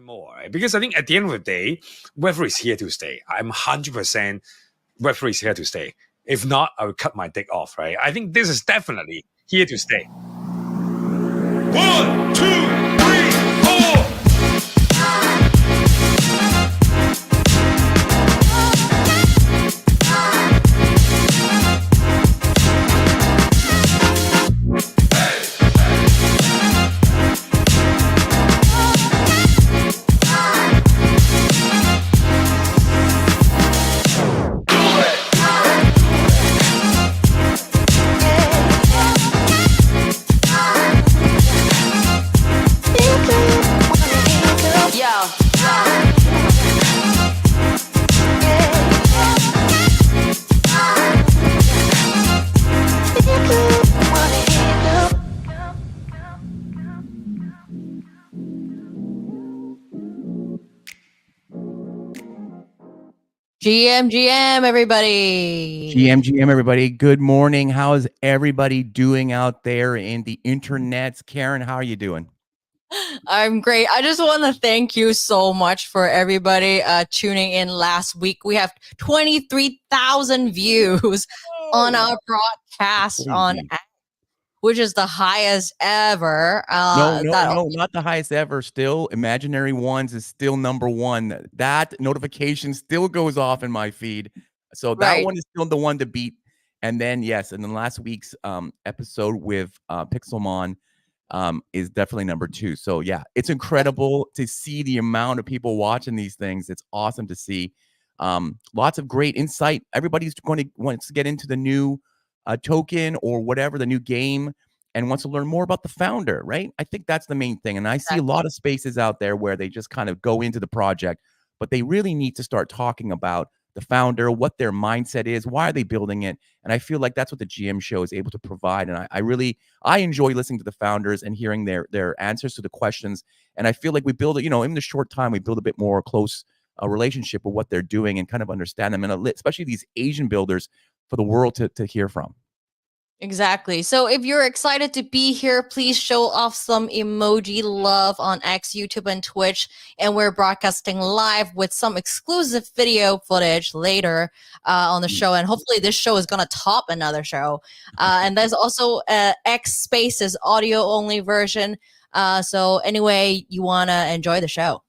more, right? Because I think at the end of the day, Web3 is here to stay. I'm 100% Web3 is here to stay. If not, I will cut my dick off, right? I think this is definitely here to stay. 1, 2, 3, 4. GM, everybody. GM, everybody. Good morning. How is everybody doing out there in the internets? Karen, how are you doing? I'm great. I just want to thank you so much for everybody tuning in last week. We have 23,000 views on our broadcast on X, which is the highest ever. No, not the highest ever. Still, Imaginary Ones is still number one. That notification still goes off in my feed. So that one is still the one to beat. And then, yes, and then last week's episode with Pixelmon is definitely number 2. So, yeah, it's incredible to see the amount of people watching these things. It's awesome to see. Lots of great insight. Everybody's wants to get into the new token or whatever, the new game, and wants to learn more about the founder, right? I think that's the main thing. And I see a lot of spaces out there where they just kind of go into the project, but they really need to start talking about the founder, what their mindset is, why are they building it? And I feel like that's what the GM show is able to provide. And I enjoy listening to the founders and hearing their answers to the questions. And I feel like we build it, in the short time, we build a bit more close relationship with what they're doing and kind of understand them, and especially these Asian builders for the world to hear from. Exactly. So if you're excited to be here, please show off some emoji love on X, YouTube, and Twitch. And we're broadcasting live with some exclusive video footage later on the show. And hopefully this show is going to top another show. And there's also X Spaces audio only version. So anyway, you want to enjoy the show.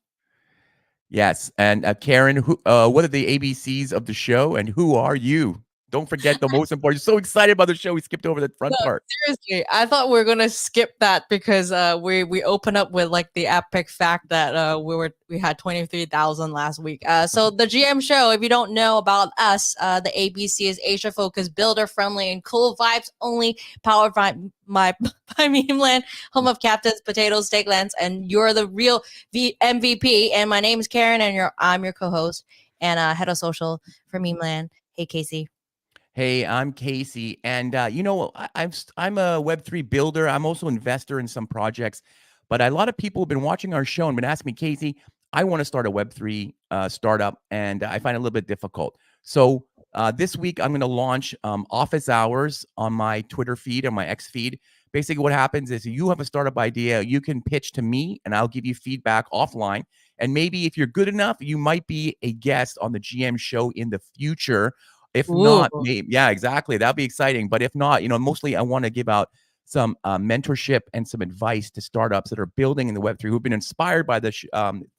Yes. And Karen, what are the ABCs of the show and who are you? Don't forget the most important. So excited about the show, we skipped over the front part. Seriously, I thought we were gonna skip that because we opened up with like the epic fact that we had 23,000 last week. So the GM show, if you don't know about us, the ABC is Asia focused, builder friendly, and cool vibes only, powered by Memeland, home of captains, potatoes, steak lands, and you're the real MVP. And my name is Karen, and I'm your co-host and head of social for Memeland. Hey, Casey. Hey, I'm Casey, and I'm a Web3 builder. I'm also an investor in some projects, but a lot of people have been watching our show and been asking me, Casey, I want to start a Web3 startup, and I find it a little bit difficult. So this week, I'm going to launch office hours on my Twitter feed and my X feed. Basically, what happens is you have a startup idea, you can pitch to me, and I'll give you feedback offline. And maybe if you're good enough, you might be a guest on the GM show in the future. If not, yeah, exactly. That'd be exciting. But if not, mostly I want to give out some mentorship and some advice to startups that are building in the Web3 who've been inspired by the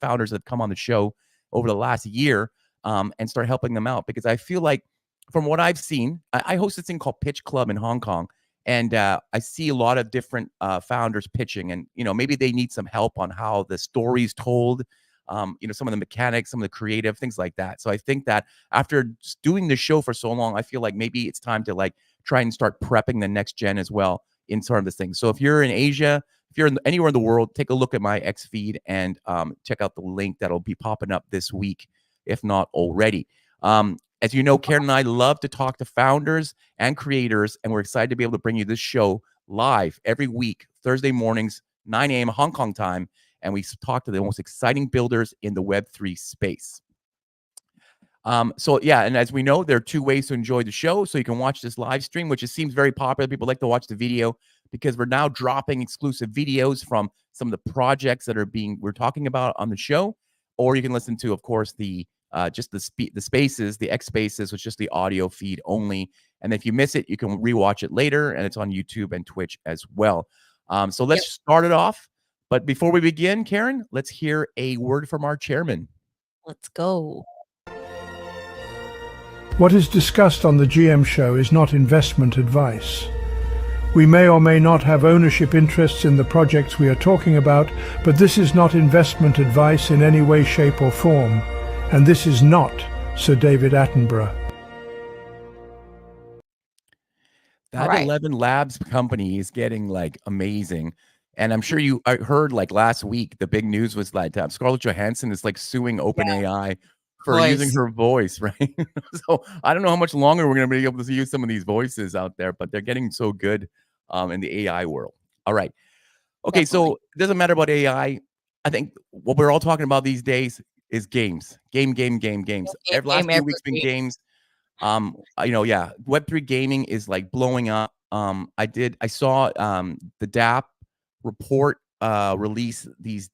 founders that have come on the show over the last year and start helping them out. Because I feel like from what I've seen, I host this thing called Pitch Club in Hong Kong. And I see a lot of different founders pitching. And, maybe they need some help on how the story's told. Some of the mechanics, some of the creative things like that. So I think that after doing this show for so long, I feel like maybe it's time to try and start prepping the next gen as well in sort of this thing. So if you're in Asia, if you're anywhere in the world, take a look at my X feed and check out the link that'll be popping up this week, if not already. As you know, Karen and I love to talk to founders and creators, and we're excited to be able to bring you this show live every week, Thursday mornings, 9 a.m. Hong Kong time. And we talk to the most exciting builders in the Web3 space. So yeah, and as we know, there are 2 ways to enjoy the show. So you can watch this live stream, which seems very popular. People like to watch the video, because we're now dropping exclusive videos from some of the projects that we're talking about on the show. Or you can listen to, of course, the spaces, the X Spaces, which is just the audio feed only. And if you miss it, you can rewatch it later, and it's on YouTube and Twitch as well. So let's start it off. But before we begin, Karen, let's hear a word from our chairman. Let's go. What is discussed on the GM show is not investment advice. We may or may not have ownership interests in the projects we are talking about, but this is not investment advice in any way, shape, or form. And this is not Sir David Attenborough. That 11 Labs company is getting like amazing. And I'm sure you heard like last week, the big news was that Scarlett Johansson is like suing OpenAI for using her voice, right? So I don't know how much longer we're going to be able to use some of these voices out there, but they're getting so good in the AI world. All right. Okay, so it doesn't matter about AI. I think what we're all talking about these days is games. Games. Every last few weeks been games. Web3 gaming is like blowing up. I saw the DApp report release these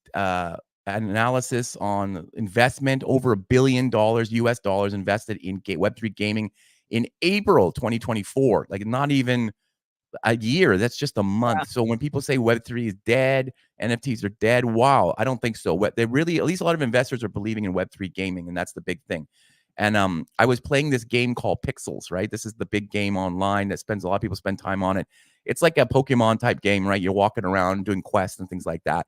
analysis on investment, over $1 billion US dollars invested in Web3 gaming in April 2024. Like not even a year, that's just a month. So when people say Web3 is dead, NFTs are dead, wow, I don't think so. They really, at least a lot of investors are believing in Web3 gaming, and that's the big thing. And I was playing this game called Pixels, right? This is the big game online that a lot of people spend time on it. It's like a Pokemon type game, right? You're walking around doing quests and things like that.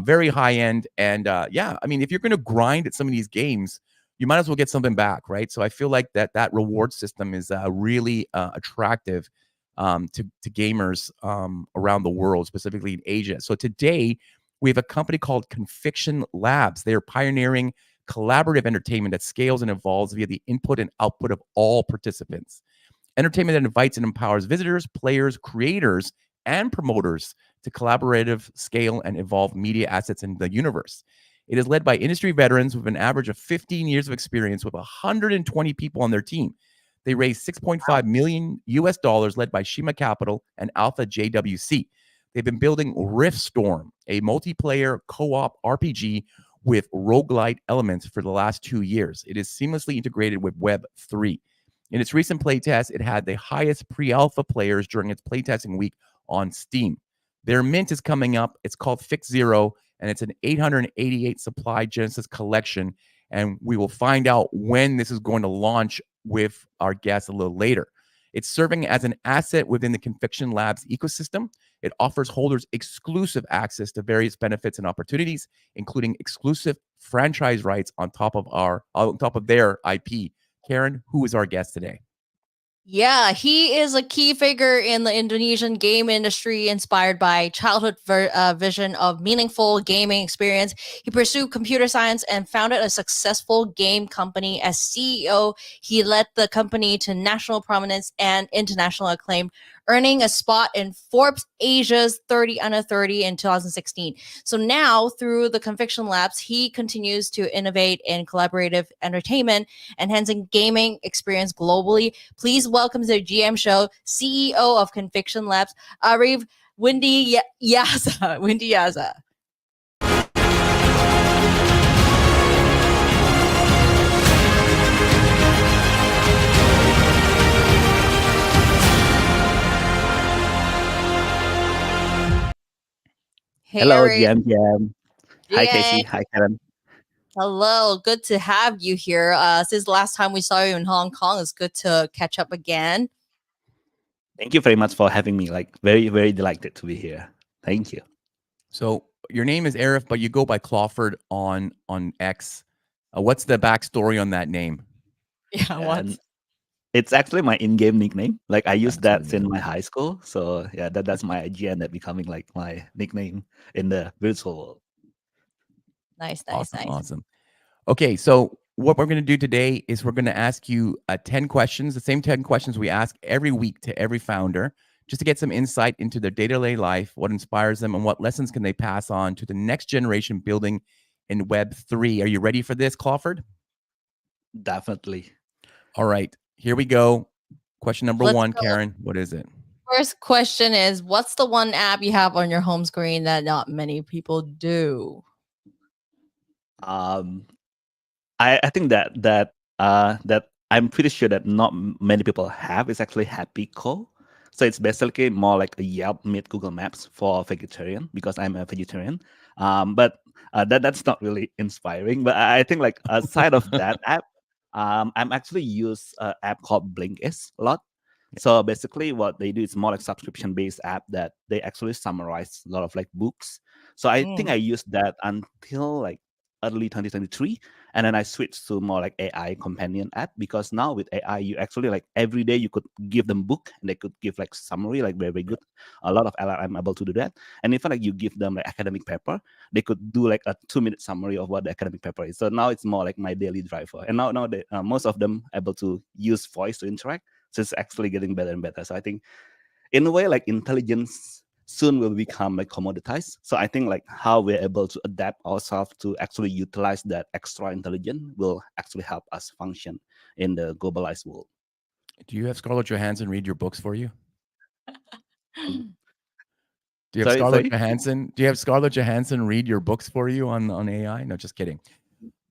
Very high end. And I mean, if you're going to grind at some of these games, you might as well get something back, right? So I feel like that reward system is really attractive to gamers around the world, specifically in Asia. So today we have a company called Confiction Labs. They are pioneering collaborative entertainment that scales and evolves via the input and output of all participants. Entertainment that invites and empowers visitors, players, creators, and promoters to collaborative scale and evolve media assets in the universe. It is led by industry veterans with an average of 15 years of experience with 120 people on their team. They raised $6.5 million US dollars, led by Shima Capital and Alpha JWC. They've been building Riftstorm, a multiplayer co-op RPG with roguelite elements for the last 2 years. It is seamlessly integrated with Web3. In its recent playtest, it had the highest pre-alpha players during its playtesting week on Steam. Their mint is coming up. It's called Fict Zero, and it's an 888 supply Genesis collection. And we will find out when this is going to launch with our guests a little later. It's serving as an asset within the Confiction Labs ecosystem. It offers holders exclusive access to various benefits and opportunities, including exclusive franchise rights on top of their IP. Karen, who is our guest today? Yeah, he is a key figure in the Indonesian game industry, inspired by childhood vision of meaningful gaming experience. He pursued computer science and founded a successful game company. As CEO, he led the company to national prominence and international acclaim, earning a spot in Forbes Asia's 30 Under 30 in 2016. So now, through the Confiction Labs, he continues to innovate in collaborative entertainment, enhancing gaming experience globally. Please welcome to the GM show, CEO of Confiction Labs, Arief Widhiyasa. Hey, hello, Arief. GM. Hi, Casey. Hi, Karen. Hello, good to have you here. Since last time we saw you in Hong Kong, it's good to catch up again. Thank you very much for having me. Like, very, very delighted to be here. Thank you. So your name is Areif, but you go by Clawford on X. What's the backstory on that name? Yeah, what? It's actually my in-game nickname. Like, I used that since my high school. So yeah, that's my IG, and that becoming like my nickname in the virtual world. Nice. Awesome. Okay, so what we're going to do today is we're going to ask you 10 questions, the same 10 questions we ask every week to every founder, just to get some insight into their day-to-day life, what inspires them, and what lessons can they pass on to the next generation building in Web3. Are you ready for this, Clawford? Definitely. All right, here we go. Question number one, go. Karen, what is it? first question is, what's the one app you have on your home screen that not many people do? Um, I think that I'm pretty sure that not many people have is actually Happy Co. So it's basically more like a Yelp meet Google Maps for vegetarian because I'm a vegetarian. But that's not really inspiring. But I think like aside of that app, I'm actually use an app called Blinkist a lot. So basically, what they do is more like subscription-based app that they actually summarize a lot of like books. So I think I used that until like early 2023, and then I switched to more like AI companion app because now with AI, you actually like every day you could give them book and they could give like summary, like very, very good. A lot of LLM able to do that. And even like you give them like academic paper, they could do like a 2-minute summary of what the academic paper is. So now it's more like my daily driver. And now they, most of them able to use voice to interact. So it's actually getting better and better. So I think in a way, like intelligence soon will become like commoditized. So I think like how we're able to adapt ourselves to actually utilize that extra intelligence will actually help us function in the globalized world. Do you have Scarlett Johansson read your books for you? Um, Do you have sorry, Scarlett sorry. Johansson? Do you have Scarlett Johansson read your books for you on AI? No, just kidding.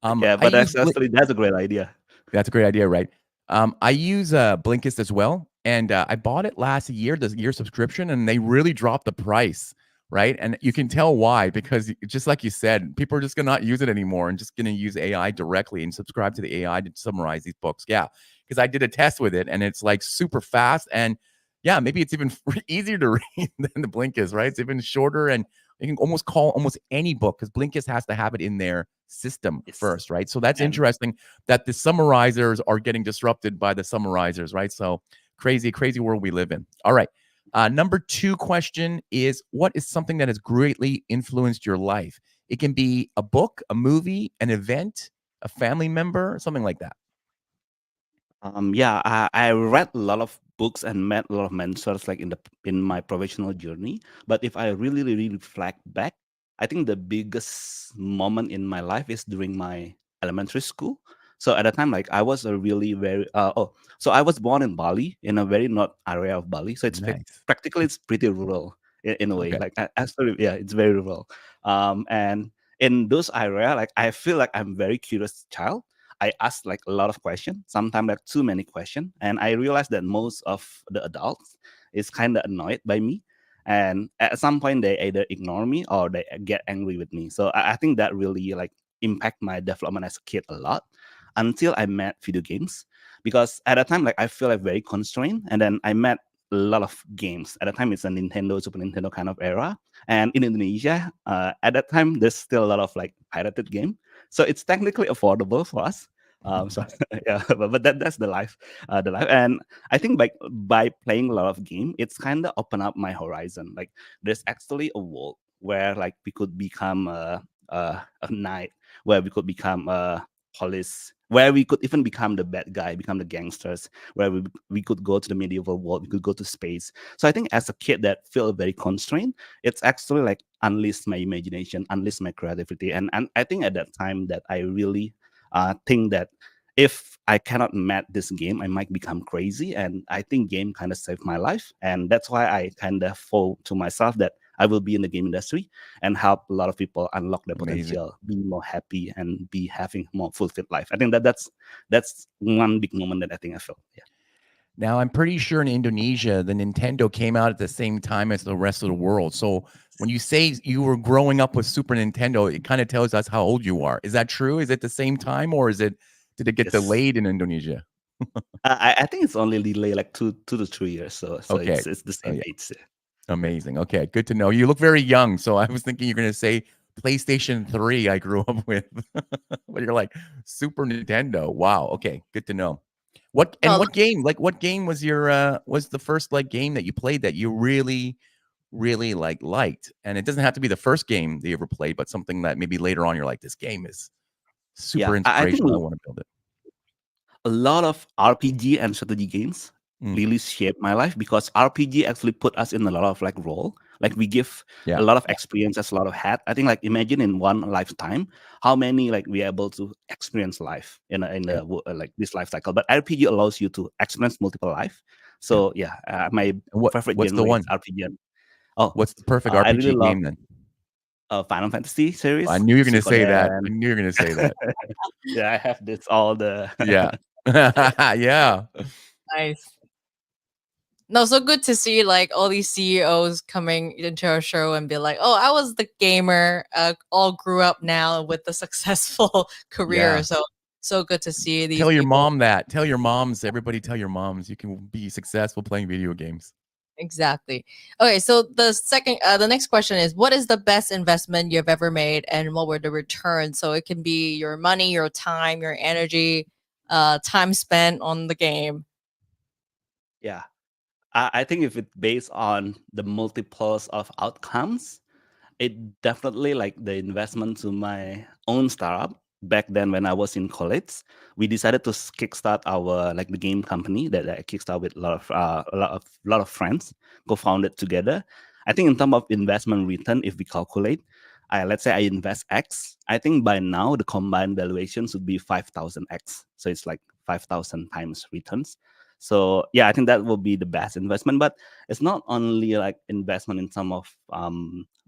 Yeah, I but use actually that's a great idea. That's a great idea, right? I use Blinkist as well, and I bought it last year, the year subscription, and they really dropped the price, right? And you can tell why, because just like you said, people are just gonna not use it anymore and just gonna use AI directly and subscribe to the AI to summarize these books. Yeah, because I did a test with it, and it's like super fast, and yeah, maybe it's even easier to read than the Blinkist, right? It's even shorter, and you can almost call almost any book because Blinkist has to have it in their system Yes. first, right? So that's And interesting that the summarizers are getting disrupted by the summarizers, right? So crazy, crazy world we live in. All right. Number 2 question is, what is something that has greatly influenced your life? It can be a book, a movie, an event, a family member, something like that. Yeah, I read a lot of books and met a lot of mentors like in my professional journey. But if I really reflect back, I think the biggest moment in my life is during my elementary school. So at the time, like I was a really very so I was born in Bali in a very north area of Bali. So it's Nice. practically it's pretty rural in a way. Okay. Like actually, yeah, it's very rural. And in those area, like I feel like I'm very curious child. I asked like a lot of questions, sometimes like too many questions, and I realized that most of the adults is kind of annoyed by me, and at some point they either ignore me or they get angry with me. So I think that really like impact my development as a kid a lot until I met video games, because at that time like I feel like very constrained, and then I met a lot of games. At the time, it's a Nintendo, Super Nintendo kind of era, and in Indonesia, at that time, there's still a lot of like pirated game, so it's technically affordable for us. So yeah, but that's the life. And I think by playing a lot of game, it's kind of open up my horizon. Like there's actually a world where like we could become a knight, where we could become a police, where we could even become the bad guy, become the gangsters, where we could go to the medieval world, we could go to space. So I think as a kid that feel very constrained, it's actually like unleash my imagination, unleash my creativity, and I think at that time that I really think that if I cannot met this game, I might become crazy. And I think game kind of saved my life. And that's why I kind of fall to myself that I will be in the game industry and help a lot of people unlock their Amazing. potential, be more happy and be having more fulfilled life. I think that's one big moment that I think I felt. Yeah. Now, I'm pretty sure in Indonesia, the Nintendo came out at the same time as the rest of the world. So when you say you were growing up with Super Nintendo, it kind of tells us how old you are. Is that true? Is it the same time, or did it get Yes. delayed in Indonesia? I think it's only delay like 2 to 3 years. So Okay. it's the same age. Amazing. Okay, good to know. You look very young, so I was thinking you're going to say PlayStation 3 I grew up with. But you're like Super Nintendo. Wow. Okay, good to know. What game was your was the first like game that you played that you really liked? And it doesn't have to be the first game that you ever played, but something that maybe later on you're like, this game is super Yeah, I think inspirational. I want to build it. a lot of RPG and strategy games really shaped my life, because RPG actually put us in a lot of like role. Like we give Yeah. a lot of experiences, a lot of hat. I think like imagine in one lifetime how many like we are able to experience life in like this life cycle. But RPG allows you to experience multiple life. So my favorite What's the genre one? is RPG. Oh, What's the perfect I really RPG love game then? Final Fantasy series. I knew you were going to say that. Suikoden. I knew you were going to say that. Yeah, I have this all the Yeah. Yeah. Nice. No, so good to see like all these CEOs coming into our show and be like, "Oh, I was the gamer, all grew up now with a successful career." Yeah. So good to see these Tell your people. mom that. Tell your moms. Everybody tell your moms you can be successful playing video games. Exactly. Okay, so the next question is, what is the best investment you've ever made, and what were the returns? So it can be your money, your time, your energy, time spent on the game. yeah. I think if it's based on the multiples of outcomes, it definitely like the investment to my own startup. Back then, when I was in college, we decided to kickstart our like the game company that I kickstart with a lot of friends, co-founded together. I think in terms of investment return, if we calculate, let's say I invest X, I think by now the combined valuation should be 5,000X. So it's like 5,000 times returns. So yeah, I think that will be the best investment. But it's not only like investment in terms of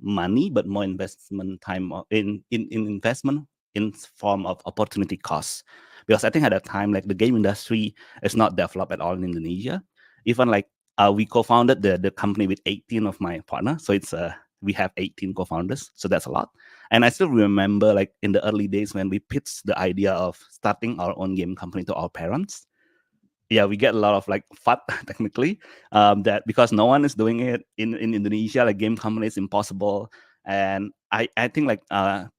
money, but more investment time in investment in form of opportunity costs. Because I think at that time, like the game industry is not developed at all in Indonesia. Even like we co-founded the company with 18 of my partners, so it's we have 18 co-founders, so that's a lot. And I still remember like in the early days when we pitched the idea of starting our own game company to our parents. Yeah, we get a lot of like fat technically, that because no one is doing it in Indonesia, like game company is impossible. And I think like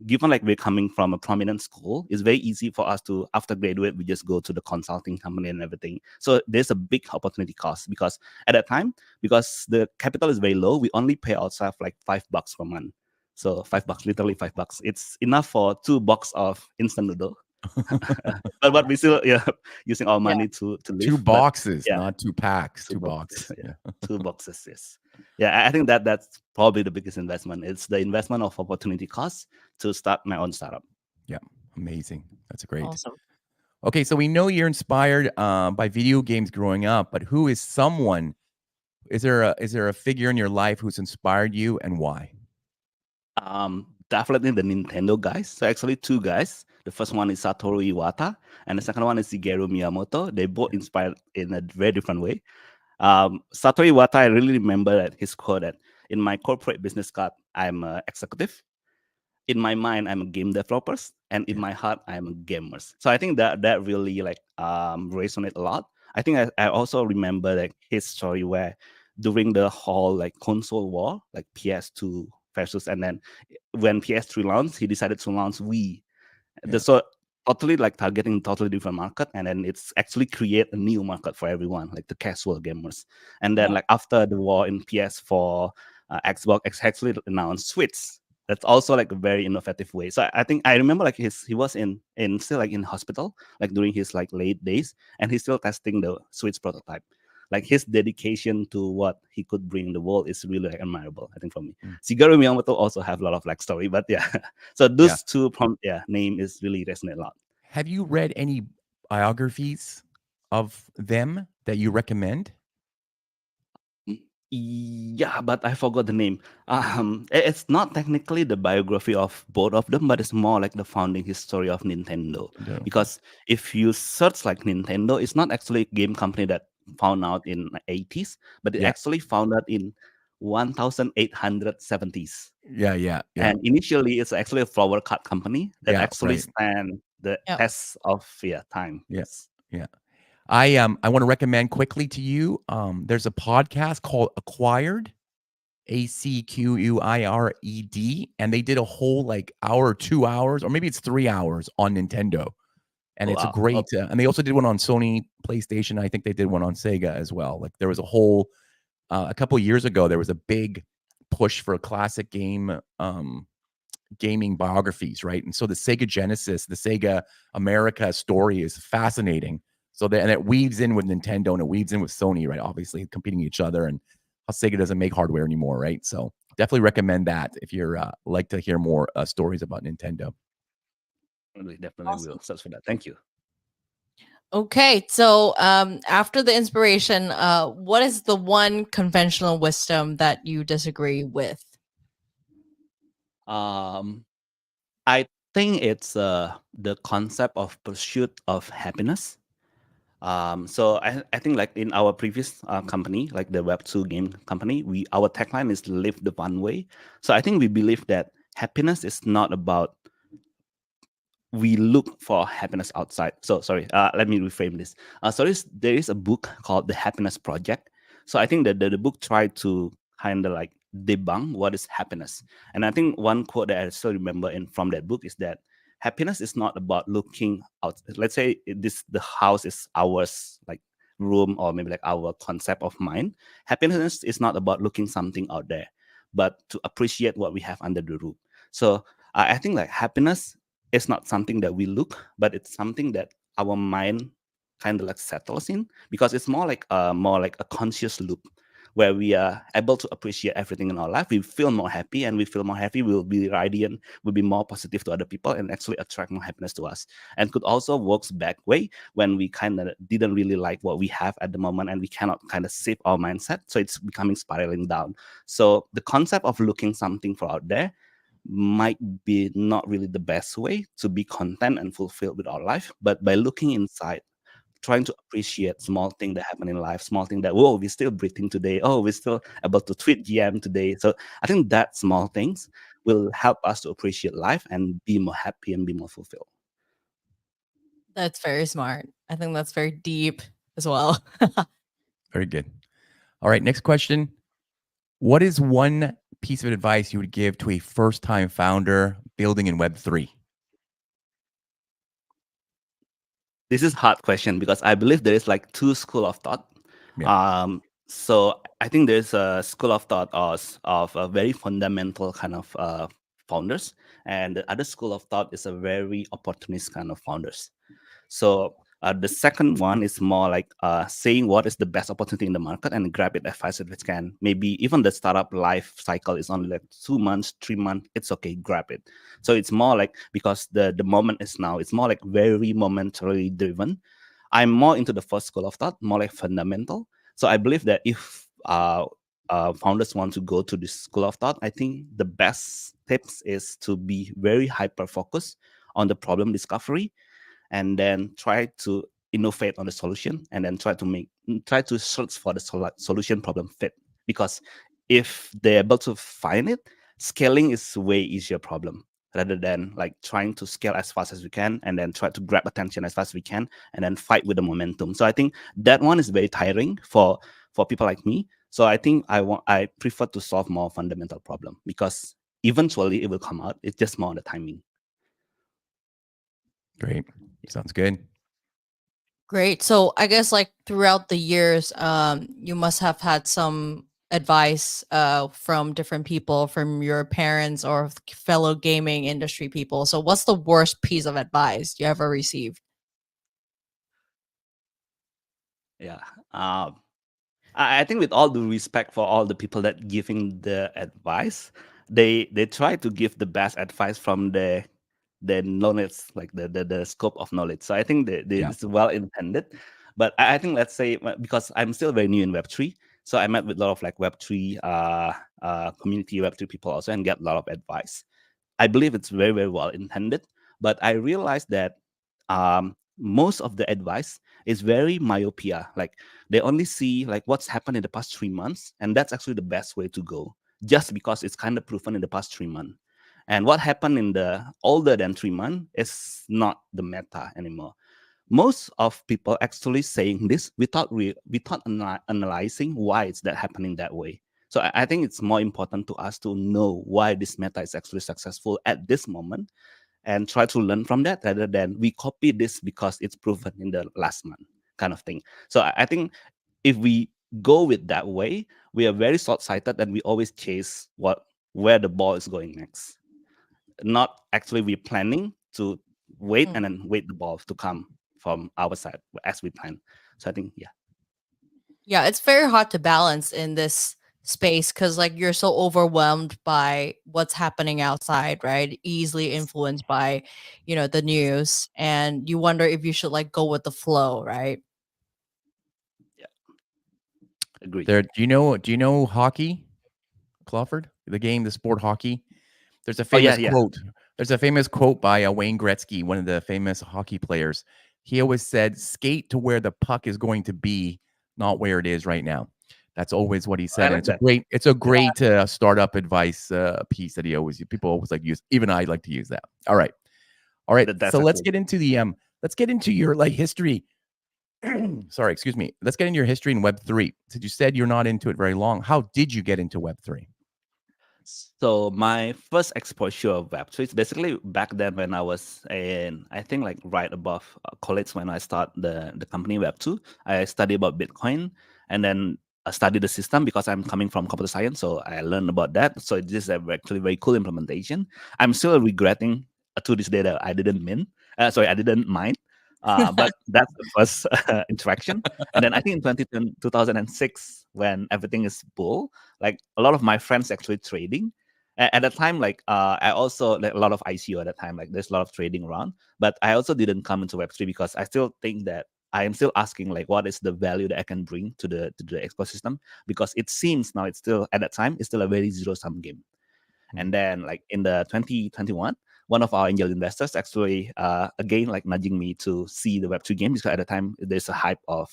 given like we're coming from a prominent school, it's very easy for us to after graduate we just go to the consulting company and everything. So there's a big opportunity cost because at that time, because the capital is very low, we only pay ourselves like $5 per month. So $5, literally $5. It's enough for 2 box of instant noodle. but we still using our money to live. 2 boxes, yeah, not 2 packs. 2 2 boxes. boxes. Yeah, 2 boxes. Yes. Yeah, I think that's probably the biggest investment. It's the investment of opportunity cost to start my own startup. Yeah, amazing. That's great. Awesome. Okay, so we know you're inspired by video games growing up, but who is someone? Is there a figure in your life who's inspired you and why? Definitely the Nintendo guys. So actually 2 guys. The first one is Satoru Iwata, and the second one is Shigeru Miyamoto. They both inspired in a very different way. Satoru Iwata, I really remember that his quote that in my corporate business card, I'm an executive. In my mind, I'm a game developer, and in my heart, I'm a gamer. So I think that really like resonate a lot. I think I also remember like his story where during the whole like console war, like PS2 versus, and then when PS3 launched, he decided to launch Wii. So totally like targeting totally different market, and then it's actually create a new market for everyone, like the casual gamers. And then like after the war in PS4, Xbox actually announced Switch. That's also like a very innovative way. So I think I remember like he was in still like in hospital, like during his like late days, and he's still testing the Switch prototype. Like his dedication to what he could bring in the world is really like, admirable, I think, for me. Shigeru Miyamoto also have a lot of like story, but yeah. So those 2 name is really resonate a lot. Have you read any biographies of them that you recommend? Yeah, but I forgot the name. It's not technically the biography of both of them, but it's more like the founding history of Nintendo. Because if you search like Nintendo, it's not actually a game company that found out in the 80s, but it actually founded in 1870s. Yeah. And initially, it's actually a flower card company that actually stand the test of time. Yes. Yeah. I want to recommend quickly to you. There's a podcast called Acquired, ACQUIRED, and they did a whole like hour, 2 hours, or maybe it's 3 hours on Nintendo, and it's a great. And they also did one on Sony, PlayStation. I think they did one on Sega as well. Like there was a whole a couple of years ago, there was a big push for a classic game. Gaming biographies, right? And so the Sega Genesis, the Sega America story is fascinating. So and it weaves in with Nintendo and it weaves in with Sony, right? Obviously competing each other, and how Sega doesn't make hardware anymore, right? So definitely recommend that if you're like to hear more stories about Nintendo. Definitely will search for that. Thank you. Okay, so after the inspiration, what is the one conventional wisdom that you disagree with? Um, I think it's the concept of pursuit of happiness. So I think like in our previous company, like the Web2 game company, our tagline is live the one way. So I think we believe that happiness is not about we look for happiness outside. So sorry, let me reframe this. There is a book called The Happiness Project. So I think that the book tried to kind of like debunk what is happiness. And I think one quote that I still remember from that book is that happiness is not about looking out. Let's say the house is ours, like room or maybe like our concept of mind. Happiness is not about looking something out there, but to appreciate what we have under the roof. So I think like happiness it's not something that we look, but it's something that our mind kind of like settles in because it's more like a conscious loop where we are able to appreciate everything in our life. We feel more happy, and we feel more happy. We'll be radiant, we'll be more positive to other people, and actually attract more happiness to us. And could also works back way when we kind of didn't really like what we have at the moment, and we cannot kind of shift our mindset, so it's becoming spiraling down. So the concept of looking something for out there might be not really the best way to be content and fulfilled with our life, but by looking inside, trying to appreciate small things that happen in life, small things that, whoa, we're still breathing today, oh, we're still able to tweet GM today. So I think that small things will help us to appreciate life and be more happy and be more fulfilled. That's very smart. I think that's very deep as well. Very good. All right, next question. What is one piece of advice you would give to a first-time founder building in Web3? This is a hard question because I believe there is like two school of thought. Yeah. So I think there's a school of thought of a very fundamental kind of founders, and the other school of thought is a very opportunist kind of founders. So the second one is more like saying what is the best opportunity in the market and grab it as fast as it can. Maybe even the startup life cycle is only like 2 months, 3 months. It's okay, grab it. So it's more like because the moment is now. It's more like very momentarily driven. I'm more into the first school of thought, more like fundamental. So I believe that if founders want to go to this school of thought, I think the best tips is to be very hyper focused on the problem discovery and then try to innovate on the solution and then try to search for the solution problem fit. Because if they're able to find it, scaling is way easier problem rather than like trying to scale as fast as we can and then try to grab attention as fast as we can and then fight with the momentum. So I think that one is very tiring for people like me. So I think I prefer to solve more fundamental problem because eventually it will come out. It's just more on the timing. Great. Sounds good. Great. So I guess like throughout the years, you must have had some advice from different people, from your parents or fellow gaming industry people. So what's the worst piece of advice you ever received? Yeah. I think with all due respect for all the people that giving the advice, they try to give the best advice from the knowledge, like the scope of knowledge. So I think Yeah. it's well intended, but I think let's say because I'm still very new in Web3, so I met with a lot of like Web3 community Web3 people also and get a lot of advice. I believe it's very, very well intended, but I realized that most of the advice is very myopia. Like they only see like what's happened in the past 3 months, and that's actually the best way to go, just because it's kind of proven in the past 3 months. And what happened in the older than 3 months is not the meta anymore. Most of people actually saying this without analyzing why it's that happening that way. So I think it's more important to us to know why this meta is actually successful at this moment and try to learn from that rather than we copy this because it's proven in the last month kind of thing. So I think if we go with that way, we are very short-sighted and we always chase where the ball is going next. Not actually we planning to wait and then wait the ball to come from our side as we plan. So I think, yeah. Yeah, it's very hard to balance in this space because like you're so overwhelmed by what's happening outside, right? Easily influenced by, the news, and you wonder if you should like go with the flow, right? Agree. There, do you know hockey, Clawford? The sport hockey. There's a Oh yeah, famous yeah. quote. There's a famous quote by Wayne Gretzky, one of the famous hockey players. He always said, "Skate to where the puck is going to be, not where it is right now." That's always what he I said, and like that. it's a great startup advice piece that people always like to use. Even I like to use that. All right. That's So let's actually get into your like history. Sorry, excuse me. Let's get into your history in Web3. Since you said you're not into it very long, how did you get into Web3? So my first exposure of Web3 is basically back then when I was I think like right above college when I start the company Web2. I studied about Bitcoin, and then I studied the system because I'm coming from computer science. So I learned about that. So this is actually very cool implementation. I'm still regretting to this day that I didn't I didn't mind. But that's the first interaction. And then I think in 2006, when everything is bull, like a lot of my friends actually trading. At that time, like I also like a lot of ICO at that time, like there's a lot of trading around. But I also didn't come into Web3 because I still think that I am still asking like what is the value that I can bring to the ecosystem, because it seems now it's still at that time it's still a very zero sum game. And then like in the 2021, one of our angel investors actually again like nudging me to see the Web2 game, because at the time there's a hype of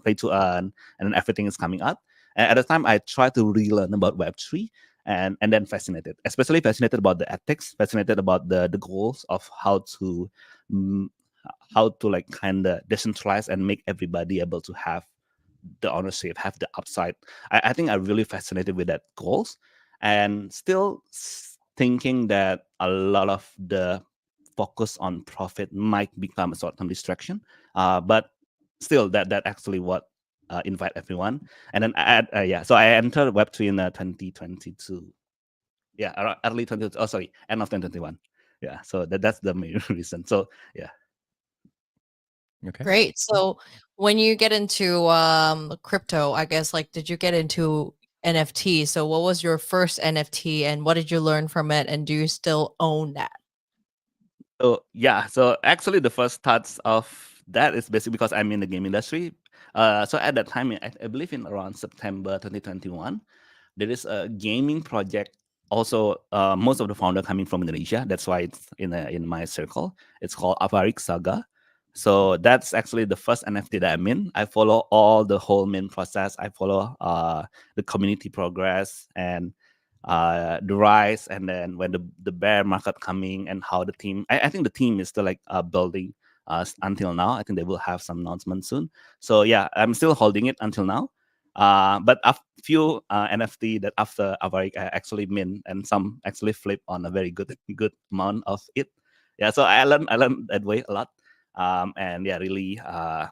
play to earn and then everything is coming up. And at the time I tried to relearn about Web3, and then especially fascinated about the ethics, fascinated about the goals of how to like kind of decentralize and make everybody able to have the ownership, have the upside. I think I'm really fascinated with that goals, and still thinking that a lot of the focus on profit might become a short-term distraction. But still, that actually what invite everyone. And then so I entered Web3 in 2022. Yeah, early 20. Oh, sorry, end of 2021. Yeah, so that's the main reason. So yeah. Okay. Great. So when you get into crypto, I guess like did you get into NFT? So what was your first NFT and what did you learn from it, and do you still own that? So yeah, so actually the first starts of that is basically because I'm in the game industry. So at that time, I believe in around September 2021, there is a gaming project. Also, most of the founder coming from Indonesia. That's why it's in my circle. It's called Areif Saga. So that's actually the first NFT that I'm in. I follow all the whole main process. I follow the community progress and the rise, and then when the bear market coming, and how the team. I think the team is still like building until now. I think they will have some announcement soon. So yeah, I'm still holding it until now. But a few NFT that after Avarik I actually mint, and some actually flip on a very good amount of it. Yeah, so I learned that way a lot. And yeah, really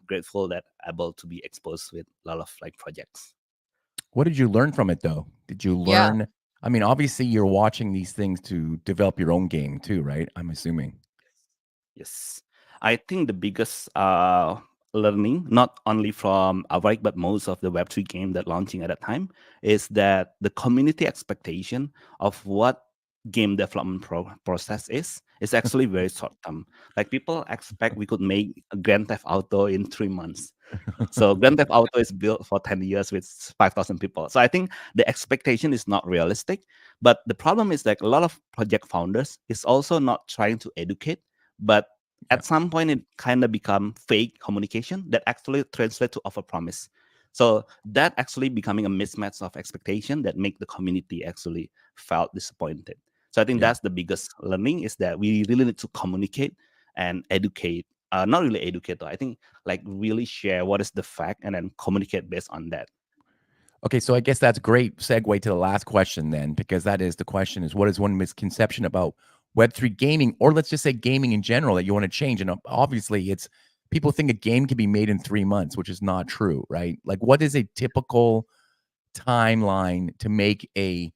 grateful that able to be exposed with a lot of like projects. What did you learn from it, though? Did you Yeah. learn? I mean, obviously, you're watching these things to develop your own game too, right? I'm assuming. Yes, I think the biggest learning, not only from Avrik, but most of the Web3 game that launching at that time, is that the community expectation of what game development process is actually very short term. Like people expect we could make a Grand Theft Auto in 3 months. So Grand Theft Auto is built for 10 years with 5,000 people. So I think the expectation is not realistic. But the problem is like a lot of project founders is also not trying to educate, but at some point it kind of become fake communication that actually translate to overpromise. So that actually becoming a mismatch of expectation that make the community actually felt disappointed. So I think that's the biggest learning, is that we really need to communicate and educate. Not really educate though. I think like really share what is the fact and then communicate based on that. Okay, so I guess that's great segue to the last question then, because that is the question: is what is one misconception about Web3 gaming, or let's just say gaming in general, that you want to change? And obviously, it's people think a game can be made in 3 months, which is not true, right? Like, what is a typical timeline to make a,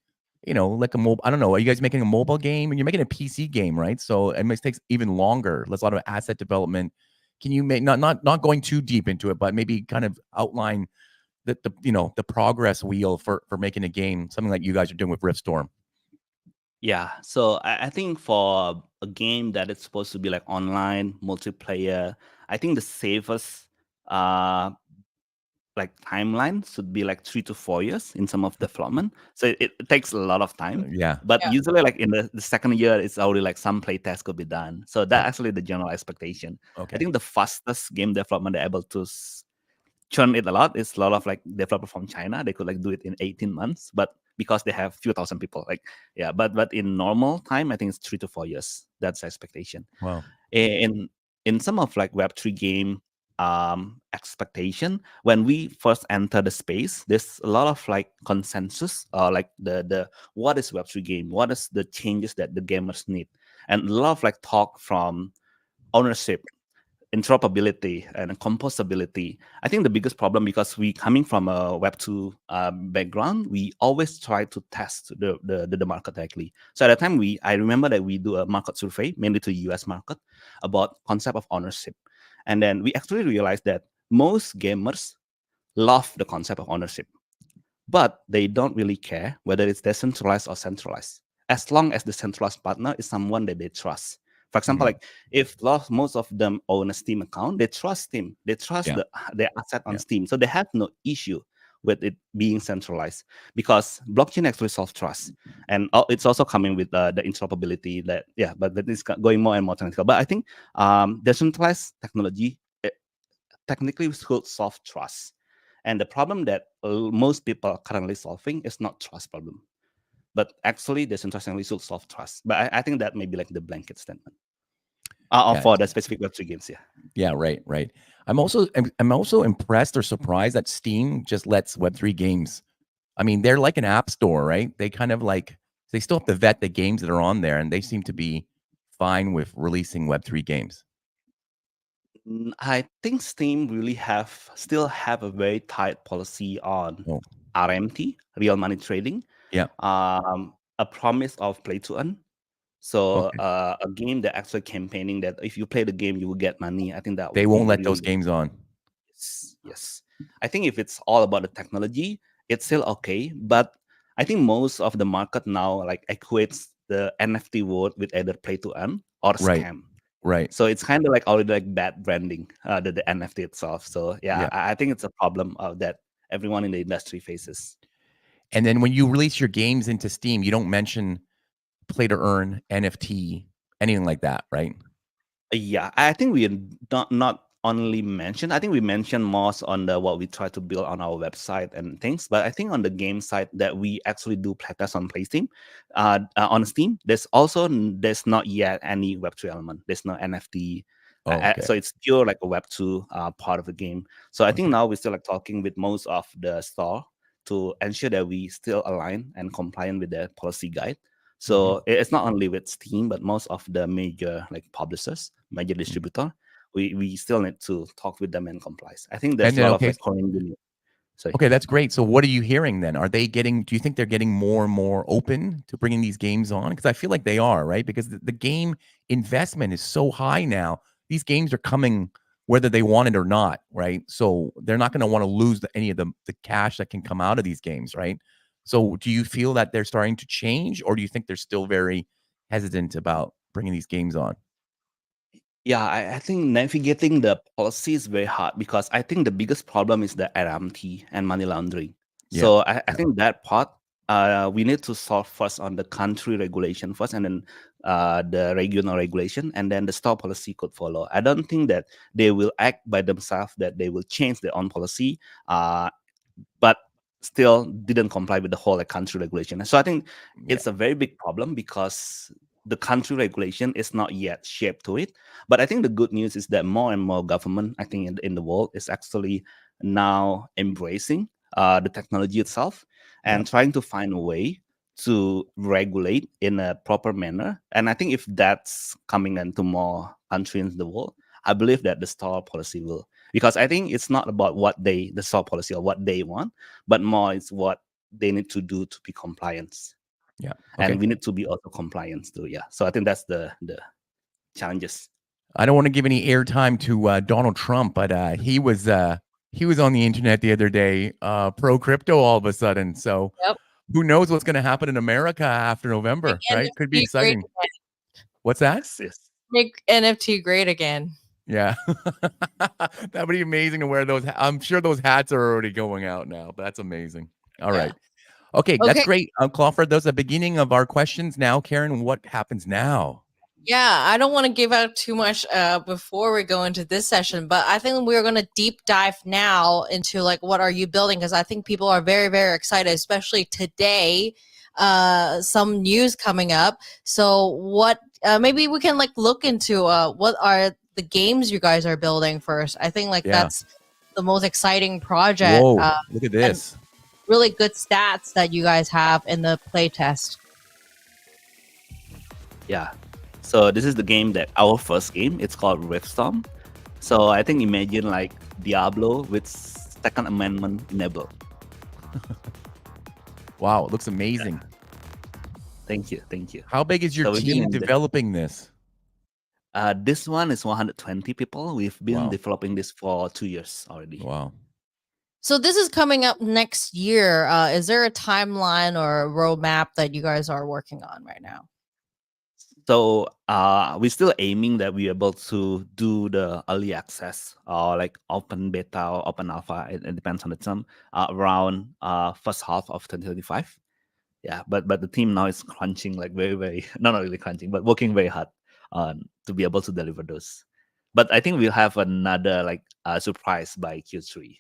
like a mobile? I don't know. Are you guys making a mobile game, and you're making a PC game, right? So it takes even longer. There's a lot of asset development. Can you make not going too deep into it, but maybe kind of outline the progress wheel for making a game, something like you guys are doing with Riftstorm? Yeah, so I think for a game that is supposed to be like online multiplayer, I think the safest like timeline should be like 3 to 4 years in some of development. So it takes a lot of time. Yeah. But Yeah. usually like in the second year, it's already like some play tests could be done. So that's Right. actually the general expectation. Okay. I think the fastest game development they're able to churn it a lot is a lot of like developers from China. They could like do it in 18 months, but because they have few thousand people, like yeah. But in normal time, I think it's 3 to 4 years. That's the expectation. Wow. In some of like Web3 game expectation, when we first enter the space, there's a lot of like consensus or like the what is Web3 game, what is the changes that the gamers need, and a lot of like talk from ownership, interoperability, and composability. I think the biggest problem, because we coming from a Web2 background, we always try to test the market directly. So at the time, I remember that we do a market survey, mainly to US market, about concept of ownership. And then we actually realized that most gamers love the concept of ownership, but they don't really care whether it's decentralized or centralized, as long as the centralized partner is someone that they trust. For example, like if most of them own a Steam account, they trust Steam. They trust Yeah. their asset on Yeah. Steam. So they have no issue with it being centralized, because blockchain actually solves trust. And it's also coming with the interoperability but that is going more and more technical. But I think decentralized technology technically should solve trust. And the problem that most people are currently solving is not trust problem, but actually decentralized technology should solve trust. But I think that may be like the blanket statement for the specific Web3 games. Yeah, right. I'm also impressed or surprised that Steam just lets Web3 games. I mean, they're like an app store, right? They kind of like, they still have to vet the games that are on there, and they seem to be fine with releasing Web3 games. I think Steam really still have a very tight policy on RMT, real money trading. Yeah. A promise of play to earn. So Okay. a game that actually campaigning that if you play the game, you will get money. I think that They would won't be let really, those games on. Yes. I think if it's all about the technology, it's still okay. But I think most of the market now like equates the NFT world with either play to earn or Right. scam. Right. So it's kind of like already like bad branding, the NFT itself. So Yeah. I think it's a problem that everyone in the industry faces. And then when you release your games into Steam, you don't mention play to earn, NFT, anything like that, right? Yeah, I think we not only mention. I think we mention most on the what we try to build on our website and things. But I think on the game side that we actually do playtest on PlaySteam, on Steam. There's not yet any Web3 element. There's no NFT. So it's pure like a Web2 part of the game. So I think now we're still like talking with most of the store to ensure that we still align and compliant with the policy guide. So it's not only with Steam, but most of the major like publishers, major distributor, we still need to talk with them and comply. I think there's a lot of like Okay, that's great. So what are you hearing then? Do you think they're getting more and more open to bringing these games on? Because I feel like they are, right? Because the game investment is so high now. These games are coming whether they want it or not, right? So they're not going to want to lose any of the cash that can come out of these games, right? So do you feel that they're starting to change, or do you think they're still very hesitant about bringing these games on? Yeah, I think navigating the policy is very hard, because I think the biggest problem is the RMT and money laundering. So I think that part we need to solve first on the country regulation first, and then the regional regulation, and then the store policy could follow. I don't think that they will act by themselves, that they will change their own policy, but still didn't comply with the whole like, country regulation. So I think it's a very big problem, because the country regulation is not yet shaped to it. But I think the good news is that more and more government, I think in the world, is actually now embracing the technology itself and trying to find a way to regulate in a proper manner. And I think if that's coming into more countries in the world, I believe that the store policy will, because I think it's not about the store policy or what they want, but more it's what they need to do to be compliant. Yeah. And we need to be also compliant too. Yeah. So I think that's the challenges. I don't want to give any airtime to Donald Trump, but he was he was on the internet the other day, pro crypto all of a sudden. So Yep. who knows what's going to happen in America after November, Make right? Could be NFT great exciting. again. What's that? Yes, yes. Make NFT great again. Yeah. That would be amazing to wear those. I'm sure those hats are already going out now. That's amazing. All Yeah. right. Okay, that's Okay. great. Clawford, those are the beginning of our questions. Now, Karen, what happens now? Yeah, I don't want to give out too much before we go into this session, but I think we're going to deep dive now into like what are you building, because I think people are very, very excited, especially today. Some news coming up. So what? Maybe we can like look into what are the games you guys are building first. I think like Yeah. that's the most exciting project. Whoa, look at and this. really good stats that you guys have in the playtest. Yeah. So this is the game that our first game. It's called Riftstorm. So I think imagine like Diablo with Second Amendment enabled. Wow, it looks amazing. Thank you, thank you. How big is your So we've been team in the- developing this? This one is 120 people. We've been Wow. developing this for 2 years already. Wow. So this is coming up next year. Is there a timeline or a roadmap that you guys are working on right now? So we're still aiming that we're able to do the early access or like open beta or open alpha. It depends on the term. Around first half of 2025. Yeah, but the team now is crunching like very not really crunching, but working very hard to be able to deliver those. But I think we'll have another like surprise by Q3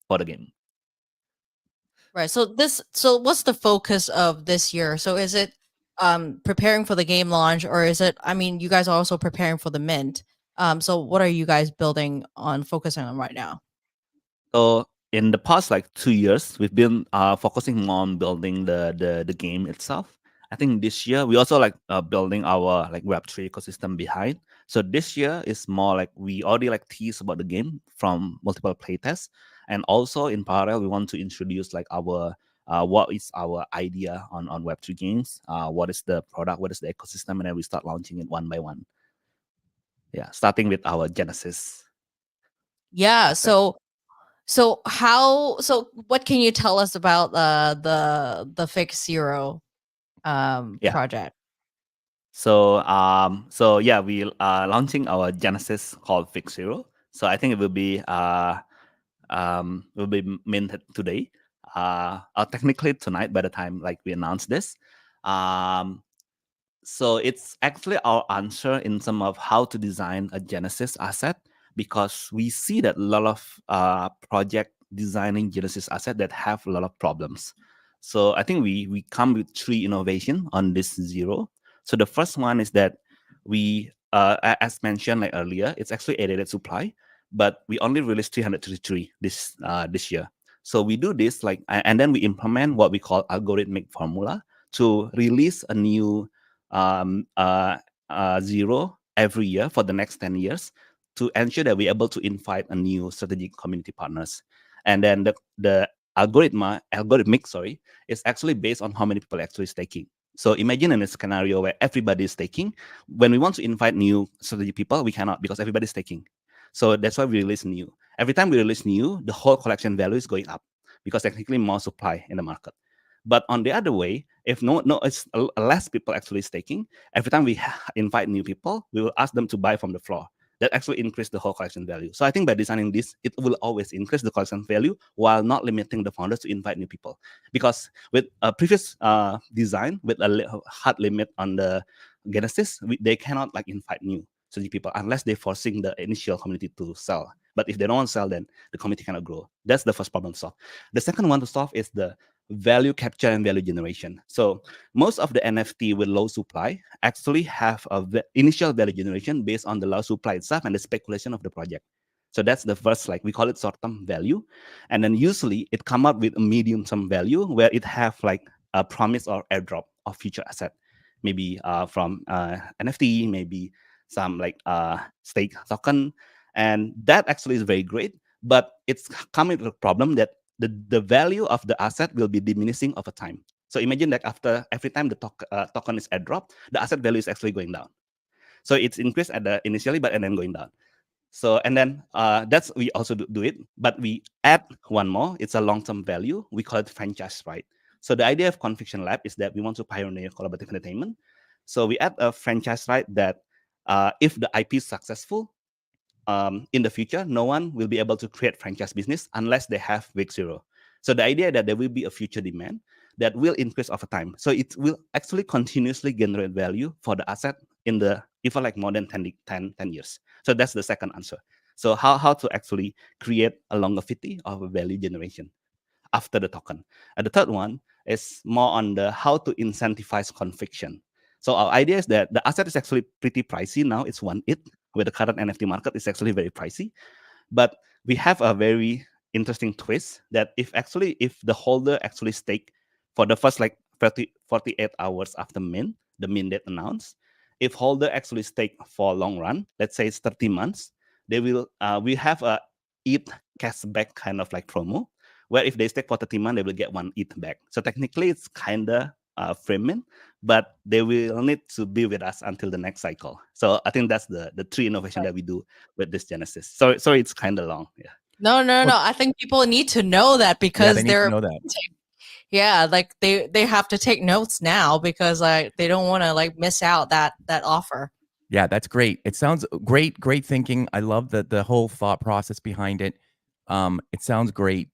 for the game. Right. So what's the focus of this year? So is it preparing for the game launch, or is it, I mean, you guys are also preparing for the mint. So what are you guys building on, focusing on right now? So in the past like 2 years, we've been focusing more on building the game itself. I think this year we also like building our like Web3 ecosystem behind. So this year is more like we already like tease about the game from multiple playtests, and also in parallel we want to introduce like our what is our idea on Web3 games, what is the product, what is the ecosystem, and then we start launching it one by one. Yeah, starting with our Genesis. Yeah. Asset. So what can you tell us about the Fict Zero Yeah. project? So yeah, we are launching our Genesis called Fict Zero. So I think it will be minted today, or technically tonight by the time like we announce this. So it's actually our answer in terms of how to design a Genesis asset, because we see that a lot of project designing Genesis asset that have a lot of problems. So I think we come with 3 innovation on this Zero. So the first one is that we, as mentioned like earlier, it's actually added supply, but we only released 333 this year. So we do this like, and then we implement what we call algorithmic formula to release a new Zero every year for the next 10 years to ensure that we're able to invite a new strategic community partners. And then the algorithmic, sorry, is actually based on how many people actually staking. So imagine in a scenario where everybody is staking. When we want to invite new strategic people, we cannot because everybody's staking. So that's why we release new. Every time we release new, the whole collection value is going up because technically more supply in the market. But on the other way, if it's less people actually staking, every time we invite new people, we will ask them to buy from the floor. That actually increase the whole collection value. So I think by designing this, it will always increase the collection value while not limiting the founders to invite new people. Because with a previous design with a hard limit on the Genesis, they cannot like invite new people unless they're forcing the initial community to sell. But if they don't want to sell, then the community cannot grow. That's the first problem to solve. The second one to solve is the value capture and value generation. So most of the NFT with low supply actually have initial value generation based on the low supply itself and the speculation of the project. So that's the first, like we call it short-term value. And then usually it come up with a medium-term value where it have like a promise or airdrop of future asset, maybe from NFT, maybe some like stake token. And that actually is very great, but it's coming with a problem that the value of the asset will be diminishing over time. So imagine that after every time the token is airdrop, the asset value is actually going down. So it's increased at the initially, but and then going down. So, and then that's we also do it, but we add one more. It's a long-term value. We call it franchise right. So the idea of Confiction Lab is that we want to pioneer collaborative entertainment. So we add a franchise right that if the IP is successful, in the future, no one will be able to create franchise business unless they have Fict Zero. So the idea that there will be a future demand that will increase over time. So it will actually continuously generate value for the asset in the even like more than 10 years. So that's the second answer. So how to actually create a longevity of a value generation after the token. And the third one is more on the how to incentivize conviction. So our idea is that the asset is actually pretty pricey now. It's 1 ETH, where the current NFT market is actually very pricey. But we have a very interesting twist that if the holder actually stake for the first like 48 hours after mint, the mint date announced, if holder actually stake for long run, let's say it's 30 months, they will we have a ETH cashback kind of like promo, where if they stake for 30 months, they will get 1 ETH back. So technically it's kind of framing, but they will need to be with us until the next cycle. So I think that's the three innovation that we do with this Genesis. So it's kind of long. Yeah. No. I think people need to know that because they need to know that. Yeah, like they have to take notes now because like they don't want to like miss out that offer. Yeah, that's great. It sounds great thinking. I love the whole thought process behind it. It sounds great.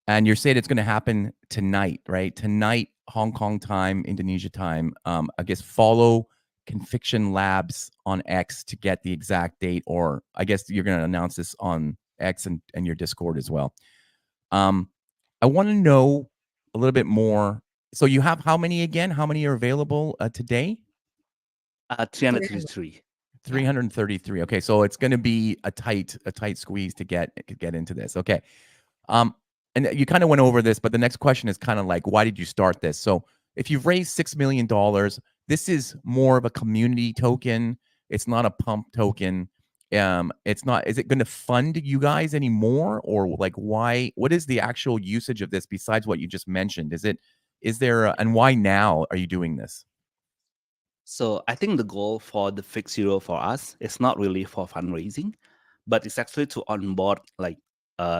And you're saying it's going to happen tonight, right? Tonight, Hong Kong time, Indonesia time. I guess follow Confiction Labs on X to get the exact date, or I guess you're going to announce this on X and your Discord as well. I want to know a little bit more. So you have how many again? How many are available today? 333. 333. Okay, so it's going to be a tight squeeze to get into this. Okay. And you kind of went over this, but the next question is kind of like, why did you start this? So if you've raised $6 million, this is more of a community token. It's not a pump token. It's not, is it going to fund you guys anymore? Or like, why, what is the actual usage of this besides what you just mentioned? And why now are you doing this? So I think the goal for the Fict Zero for us is not really for fundraising, but it's actually to onboard like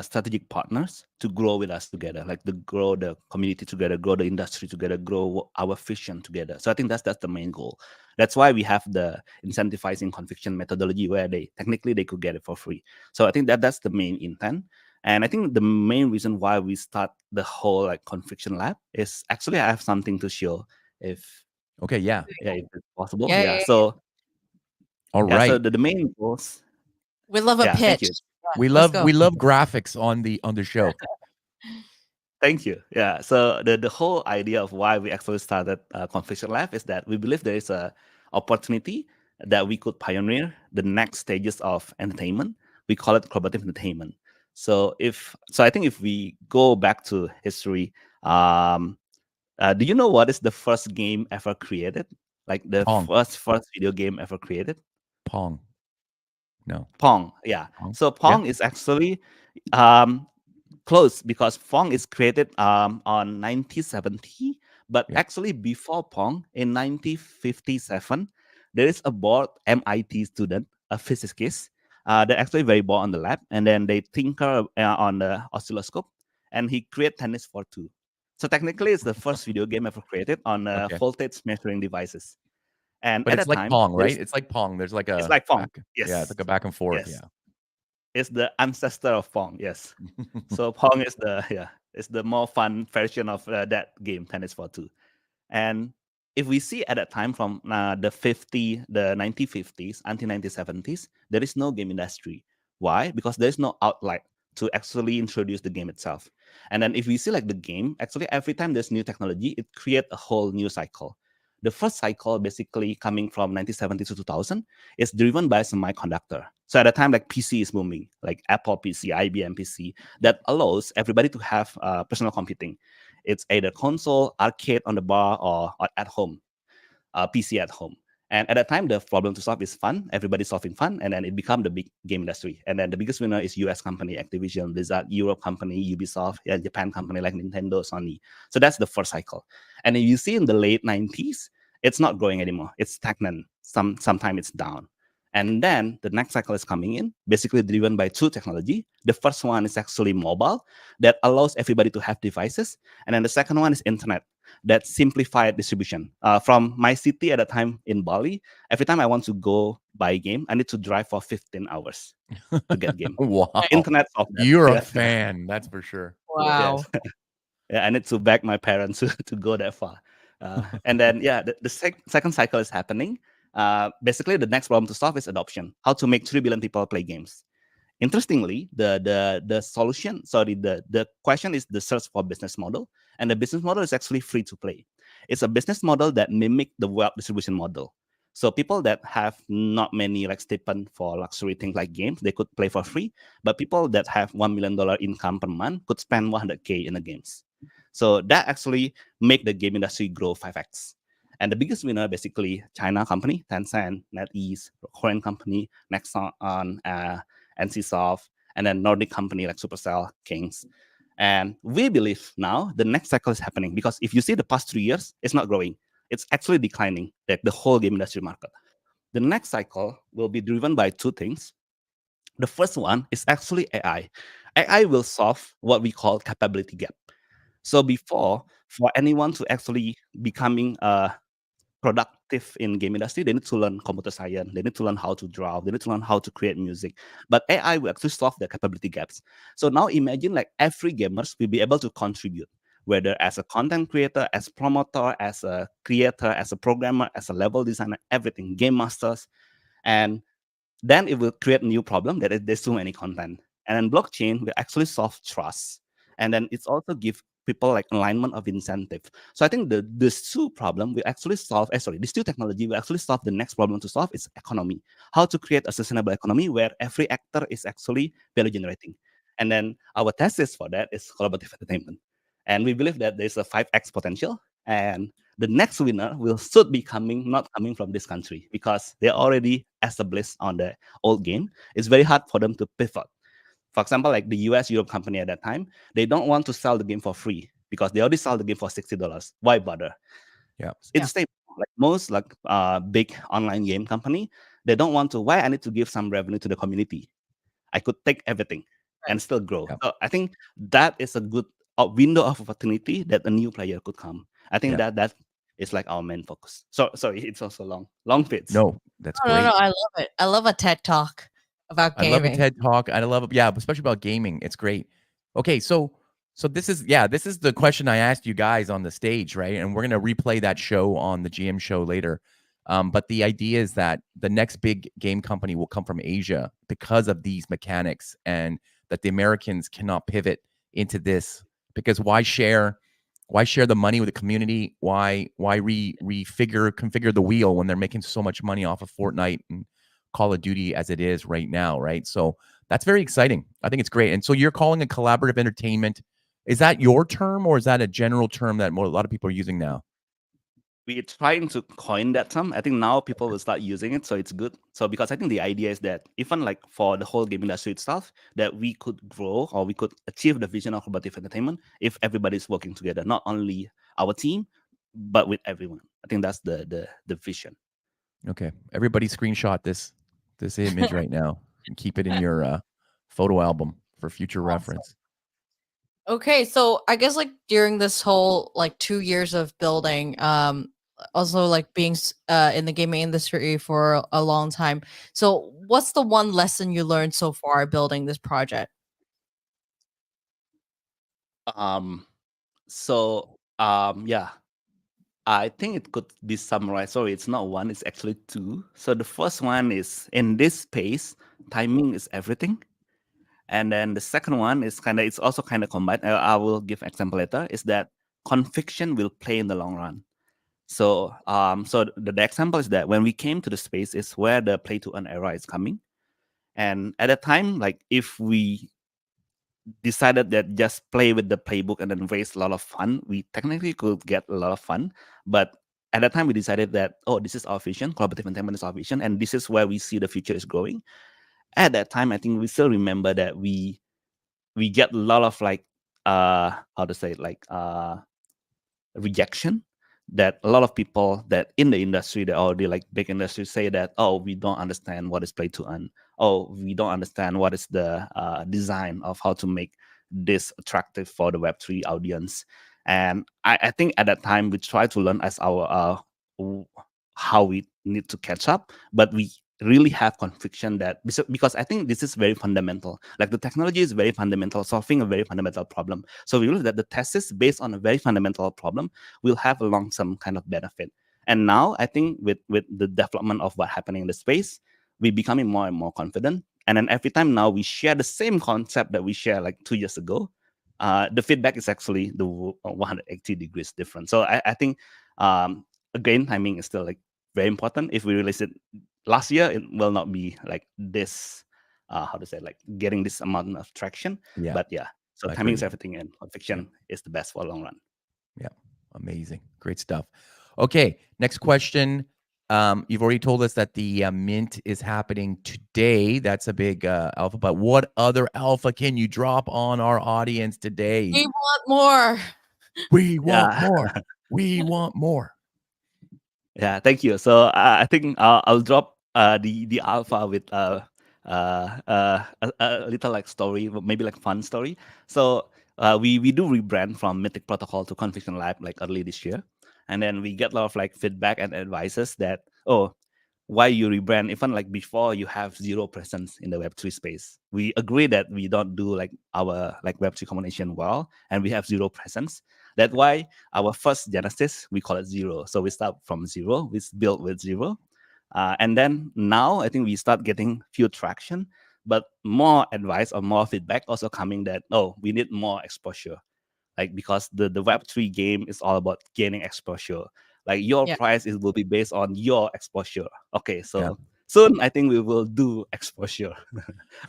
strategic partners to grow with us together, like to grow the community together, grow the industry together, grow our vision together. So I think that's the main goal. That's why we have the incentivizing conviction methodology where they could get it for free. So I think that's the main intent. And I think the main reason why we start the whole like Confiction Lab is actually I have something to show if okay, yeah, if it's possible. Yeah. So all right. So the main goals. We love a pitch. We love graphics on the show. Thank you. Yeah. So the whole idea of why we actually started Confiction Lab is that we believe there is a opportunity that we could pioneer the next stages of entertainment. We call it collaborative entertainment. So I think if we go back to history, do you know what is the first game ever created? Like the Pong. first video game ever created? Pong. No. Pong. Yeah. Pong. So Pong is actually close because Pong is created on 1970, but actually before Pong in 1957, there is a bored MIT student, a physicist. They're actually very bored on the lab, and then they tinker on the oscilloscope, and he created tennis for two. So technically, it's the first video game ever created on voltage measuring devices. And but at it's like time, Pong, right? It's like Pong. There's like a. It's like Pong. Yes. Yeah, it's like a back and forth. Yes. Yeah. It's the ancestor of Pong. Yes. So Pong is the more fun version of that game, tennis for two. And if we see at that time from the 1950s until 1970s, there is no game industry. Why? Because there is no outlet to actually introduce the game itself. And then if we see like the game, actually every time there's new technology, it creates a whole new cycle. The first cycle, basically coming from 1970 to 2000, is driven by semiconductor. So at the time, like PC is booming, like Apple PC, IBM PC, that allows everybody to have personal computing. It's either console, arcade on the bar, or at home, PC at home. And at that time, the problem to solve is fun. Everybody's solving fun, and then it became the big game industry. And then the biggest winner is US company, Activision, Blizzard, Europe company, Ubisoft, and Japan company like Nintendo, Sony. So that's the first cycle. And then you see in the late 90s, it's not growing anymore. It's stagnant. Sometimes it's down. And then the next cycle is coming in, basically driven by two technology. The first one is actually mobile, that allows everybody to have devices. And then the second one is internet, that simplified distribution. From my city at a time in Bali, every time I want to go buy a game, I need to drive for 15 hours to get game. Wow. Internet of that. You're a Yes. fan, that's for sure. Wow. Yes. Yeah, I need to beg my parents to go that far. And then, yeah, the second cycle is happening. Basically, the next problem to solve is adoption. How to make 3 billion people play games. Interestingly, the solution, the question is the search for business model, and the business model is actually free to play. It's a business model that mimic the web distribution model. So people that have not many like stipend for luxury things like games, they could play for free. But people that have $1 million income per month could spend 100K in the games. So that actually make the game industry grow 5x. And the biggest winner, basically, China company, Tencent, NetEase, Korean company, Nexon, NCSoft, and then Nordic company like Supercell, Kings. And we believe now the next cycle is happening, because if you see the past 3 years, it's not growing. It's actually declining, like the whole game industry market. The next cycle will be driven by two things. The first one is actually AI. AI will solve what we call capability gap. So before, for anyone to actually becoming productive in game industry, they need to learn computer science, they need to learn how to draw, they need to learn how to create music. But AI will actually solve the capability gaps. So now imagine like every gamers will be able to contribute, whether as a content creator, as promoter, as a creator, as a programmer, as a level designer, everything, game masters. And then it will create a new problem that there's too many content. And then blockchain will actually solve trust. And then it's also give people like alignment of incentive. So I think these two problem will actually solve, these two technology will actually solve the next problem to solve is economy. How to create a sustainable economy where every actor is actually value generating. And then our thesis for that is collaborative entertainment. And we believe that there's a 5x potential. And the next winner should be not coming from this country, because they're already established on the old game. It's very hard for them to pivot. For example, like the US Europe company at that time, they don't want to sell the game for free because they already sell the game for $60. Why bother? Yeah. It's the same. Like most big online game company, they don't want to. Why I need to give some revenue to the community? I could take everything and still grow. Yeah. So I think that is a good window of opportunity that a new player could come. I think that is like our main focus. So sorry, it's also long pitch. No, that's No, great. no, I love it. I love a TED talk about gaming. I love a TED talk. I love it. Yeah, especially about gaming. It's great. Okay, so this is the question I asked you guys on the stage, right? And we're gonna replay that show on the GM show later. But the idea is that the next big game company will come from Asia because of these mechanics, and that the Americans cannot pivot into this, because why share the money with the community? Why configure the wheel when they're making so much money off of Fortnite and Call of Duty as it is right now, right? So that's very exciting. I think it's great. And so you're calling it collaborative entertainment. Is that your term, or is that a general term that a lot of people are using now? We're trying to coin that term. I think now people will start using it, so it's good. So because I think the idea is that even like for the whole game industry itself, that we could grow or we could achieve the vision of collaborative entertainment if everybody's working together, not only our team, but with everyone. I think that's the vision. Okay, everybody screenshot this image right now and keep it in your photo album for future reference. Okay, so I guess like during this whole like 2 years of building, also like being in the gaming industry for a long time. So what's the one lesson you learned so far building this project? Yeah, I think it could be summarized. Sorry, it's not one, it's actually two. So the first one is, in this space, timing is everything. And then the second one is it's also kind of combined. I will give example later, is that conviction will play in the long run. So the example is that when we came to the space is where the play to earn era is coming. And at that time, like if we decided that just play with the playbook and then raise a lot of fun, we technically could get a lot of fun. But at that time, we decided that, this is our vision, collaborative entertainment is our vision, and this is where we see the future is going. At that time, I think we still remember that we get a lot of rejection. that a lot of people that in the industry, that already like big industry, say that, oh, we don't understand what is play to earn. Oh, we don't understand what is the design of how to make this attractive for the Web3 audience. And I think at that time we try to learn as our how we need to catch up, but we really have conviction that, because I think this is very fundamental. Like the technology is very fundamental, solving a very fundamental problem. So we believe that the thesis based on a very fundamental problem will have a long-term kind of benefit. And now I think with the development of what happening in the space, we're becoming more and more confident. And then every time now we share the same concept that we shared like 2 years ago, the feedback is actually the 180 degrees different. So I think again, timing is still like very important. If we release it last year, it will not be like this, how to say, like getting this amount of traction. Yeah. But yeah, so I timing agree. is everything, and conviction is the best for long run. Yeah, amazing, great stuff. Okay, next question. You've already told us that the mint is happening today. That's a big alpha. But what other alpha can you drop on our audience today? We want more. We want Yeah. more. We want more. Yeah, thank you. So I think I'll drop the alpha with a little like story, maybe like fun story. So we do rebrand from Mythic Protocol to Confiction Lab like early this year, and then we get a lot of like feedback and advices that, oh, why you rebrand even like before you have zero presence in the Web3 space. We agree that we don't do like our like Web3 combination well, and we have zero presence. That's why our first genesis, we call it zero. So we start from zero, we build with zero. And then now I think we start getting few traction, but more advice or more feedback also coming that, oh, we need more exposure. Like, because the Web3 game is all about gaining exposure. Like your Yeah. price will be based on your exposure. Okay, so Yeah. soon I think we will do exposure.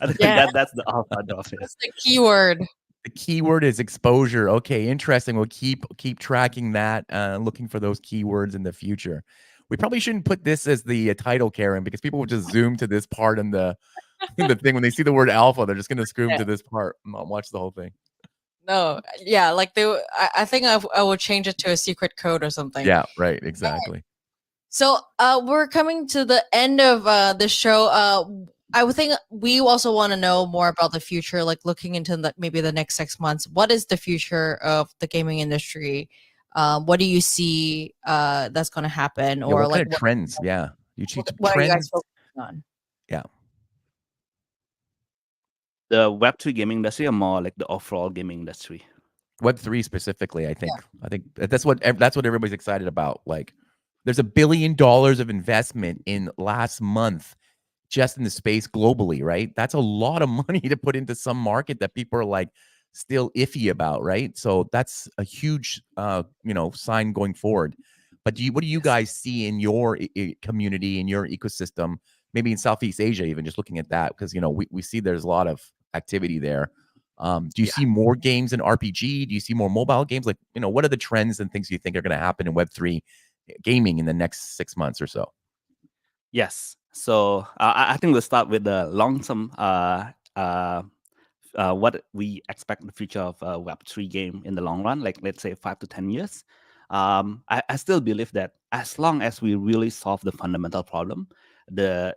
I think Yeah. that's the alpha drop here. That's the keyword. The keyword is exposure. Okay, interesting. We'll keep tracking that, looking for those keywords in the future. We probably shouldn't put this as the title, Karen, because people will just zoom to this part in the thing. When they see the word alpha, they're just going to zoom to this part and not watch the whole thing. No, yeah, like I think I will change it to a secret code or something. Yeah, right. Exactly. So we're coming to the end of the show. I would think we also want to know more about the future, like looking into maybe the next 6 months. What is the future of the gaming industry? What do you see that's going to happen? Yeah, Or what like kind of trends? Yeah, you see what are you guys trends. focusing on? Yeah. The Web3 gaming industry or more like the overall gaming industry? Web3 specifically, I think. I think that's what everybody's excited about. Like, there's $1 billion of investment in last month just in the space globally, right? That's a lot of money to put into some market that people are like still iffy about, right? So that's a huge, sign going forward. But what do you guys see in your community, in your ecosystem, maybe in Southeast Asia, even just looking at that? Because, we see there's a lot of activity there. Do you see more games in RPG? Do you see more mobile games? Like, what are the trends and things you think are going to happen in Web3 gaming in the next 6 months or so? Yes. So I think we'll start with the long-term, what we expect the future of Web3 game in the long run, like let's say 5 to 10 years. I still believe that as long as we really solve the fundamental problem, as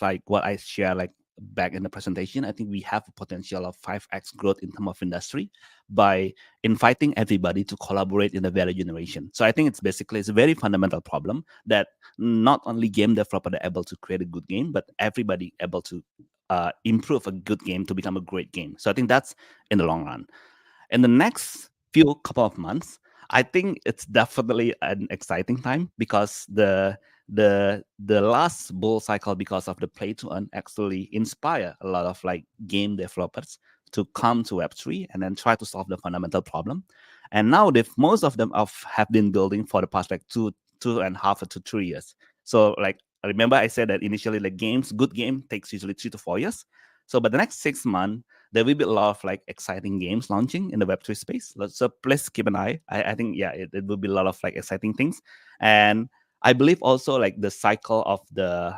like what I share like back in the presentation, I think we have a potential of 5x growth in terms of industry by inviting everybody to collaborate in the value generation. So I think it's a very fundamental problem that not only game developer are able to create a good game, but everybody able to improve a good game to become a great game. So I think that's in the long run. In the next couple of months, I think it's definitely an exciting time, because the last bull cycle, because of the play to earn, actually inspire a lot of like game developers to come to Web3 and then try to solve the fundamental problem. And now most of them have been building for the past like 2.5 to 3 years. So like, remember I said that initially like good game takes usually 3 to 4 years. So but the next 6 months, there will be a lot of like exciting games launching in the Web3 space. So please keep an eye. I think, it will be a lot of like exciting things. And I believe also like the cycle of the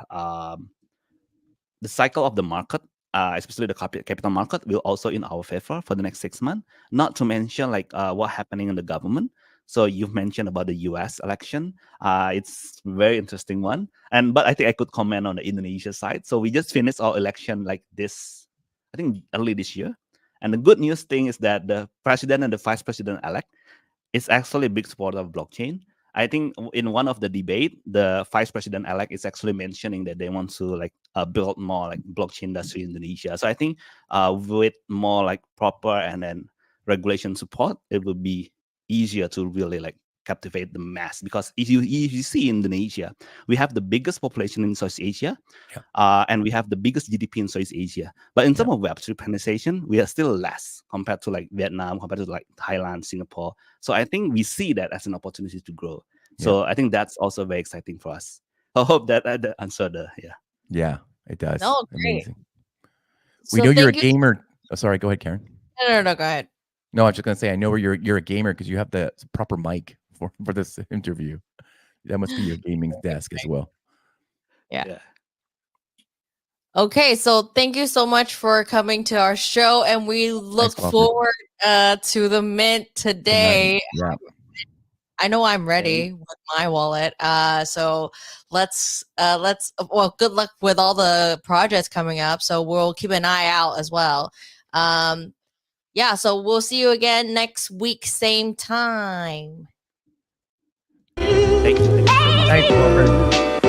market, especially the capital market, will also in our favor for the next 6 months. Not to mention like what happening in the government. So you've mentioned about the U.S. election. It's very interesting one. But I think I could comment on the Indonesia side. So we just finished our election like this, I think early this year. And the good news thing is that the president and the vice president elect is actually a big supporter of blockchain. I think in one of the debate, the vice president elect is actually mentioning that they want to like build more like blockchain industry in Indonesia. So I think with more like proper and then regulation support, it will be easier to really like captivate the mass, because if you see Indonesia, we have the biggest population in Southeast Asia, and we have the biggest GDP in Southeast Asia. But in terms of Web3 penetration, we are still less compared to like Vietnam, compared to like Thailand, Singapore. So I think we see that as an opportunity to grow. So I think that's also very exciting for us. I hope that answered the Yeah, it does. No, great. Amazing. So We know you're a thank you- gamer. Oh, sorry, go ahead, Karen. No, go ahead. No, I was just gonna say I know you're a gamer because you have the proper mic for this interview. That must be your gaming desk as well. Yeah. Okay, so thank you so much for coming to our show, and we look Crawford. forward to the mint today. Yeah. I know I'm ready with my wallet. So let's well, good luck with all the projects coming up. So we'll keep an eye out as well. Yeah, so we'll see you again next week, same time. Thank you. Thanks, Robert.